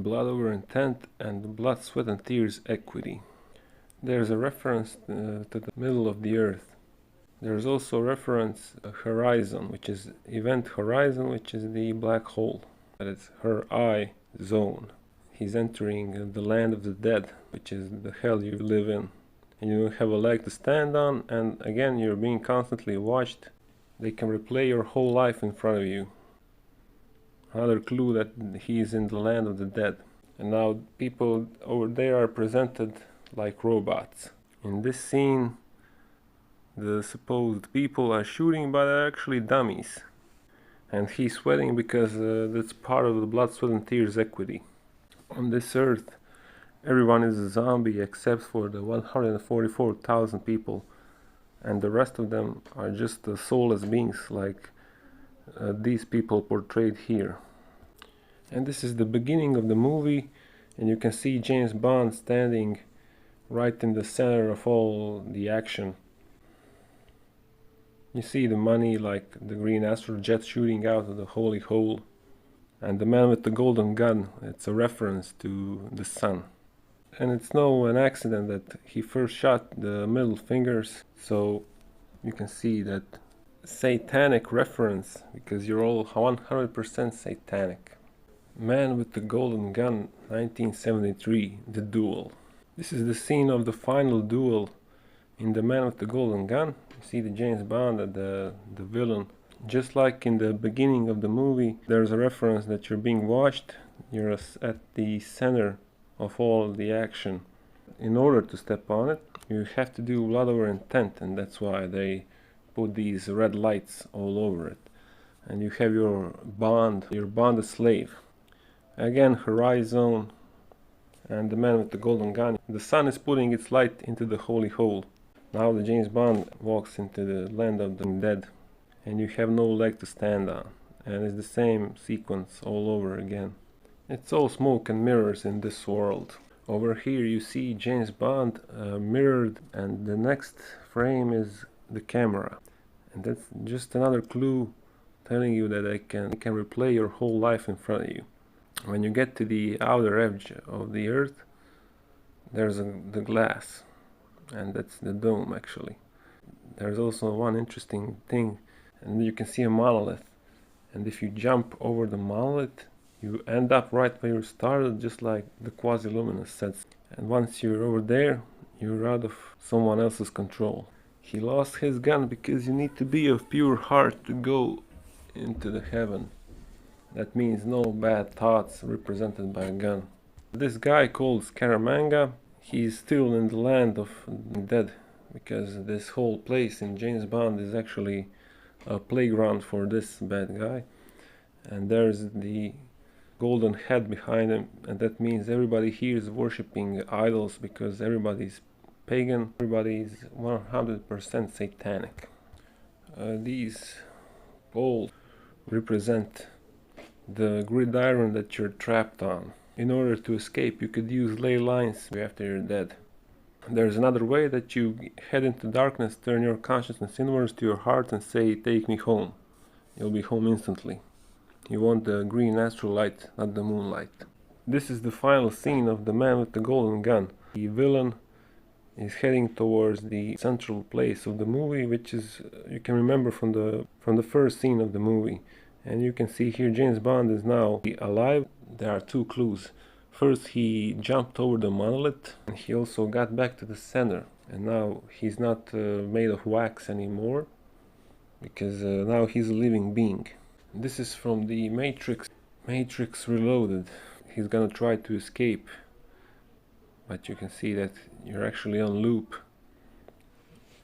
blood over intent and blood, sweat and tears equity. There's a reference to the middle of the earth. There's also a reference horizon, which is event horizon, which is the black hole. That is her eye zone. He's entering the land of the dead, which is the hell you live in. And you don't have a leg to stand on, and again you're being constantly watched. They can replay your whole life in front of you. Another clue that he is in the land of the dead. And now people over there are presented like robots. In this scene, the supposed people are shooting, but are actually dummies. And he's sweating because that's part of the blood, sweat and tears equity. On this earth, everyone is a zombie except for the 144,000 people, and the rest of them are just soulless beings like these people portrayed here. And this is the beginning of the movie, and you can see James Bond standing right in the center of all the action. You see the money, like the green astrojet shooting out of the holy hole, and the man with the golden gun, it's a reference to the sun. And it's no an accident that he first shot the middle fingers, so you can see that satanic reference, because you're all 100% satanic. Man with the golden gun, 1973, the duel. This is the scene of the final duel in The Man with the Golden Gun. You see the James Bond and the villain. Just like in the beginning of the movie, there's a reference that you're being watched. You're at the center of all the action. In order to step on it, you have to do blood over intent, and that's why they put these red lights all over it. And you have your bonded slave. Again, horizon and the man with the golden gun. The sun is putting its light into the holy hole. Now the James Bond walks into the land of the dead, and you have no leg to stand on. And it's the same sequence all over again. It's all smoke and mirrors in this world. Over here you see James Bond mirrored, and the next frame is the camera. And that's just another clue telling you that it can replay your whole life in front of you. When you get to the outer edge of the earth, there's the glass, and that's the dome actually. There's also one interesting thing, and you can see a monolith, and if you jump over the monolith, you end up right where you started, just like the quasi-luminous sets. And once you're over there, you're out of someone else's control. He lost his gun because you need to be of pure heart to go into the heaven. That means no bad thoughts represented by a gun. This guy called Scaramanga, he's still in the land of the dead, because this whole place in James Bond is actually a playground for this bad guy. And there's the golden head behind him, and that means everybody here is worshipping idols, because everybody's pagan, everybody's 100% satanic. These poles represent the gridiron that you're trapped on. In order to escape, you could use ley lines after you're dead. There's another way, that you head into darkness, turn your consciousness inwards to your heart and say, "Take me home." You'll be home instantly. You want the green natural light, not the moonlight. This is the final scene of The Man with the Golden Gun. The villain is heading towards the central place of the movie, which is, you can remember from the first scene of the movie. And you can see here James Bond is now alive. There are two clues. First, he jumped over the monolith, and he also got back to the center. And now he's not made of wax anymore, because now he's a living being. This is from the Matrix Reloaded. He's gonna try to escape, but you can see that you're actually on loop.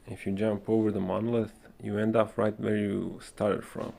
If you jump over the monolith, you end up right where you started from.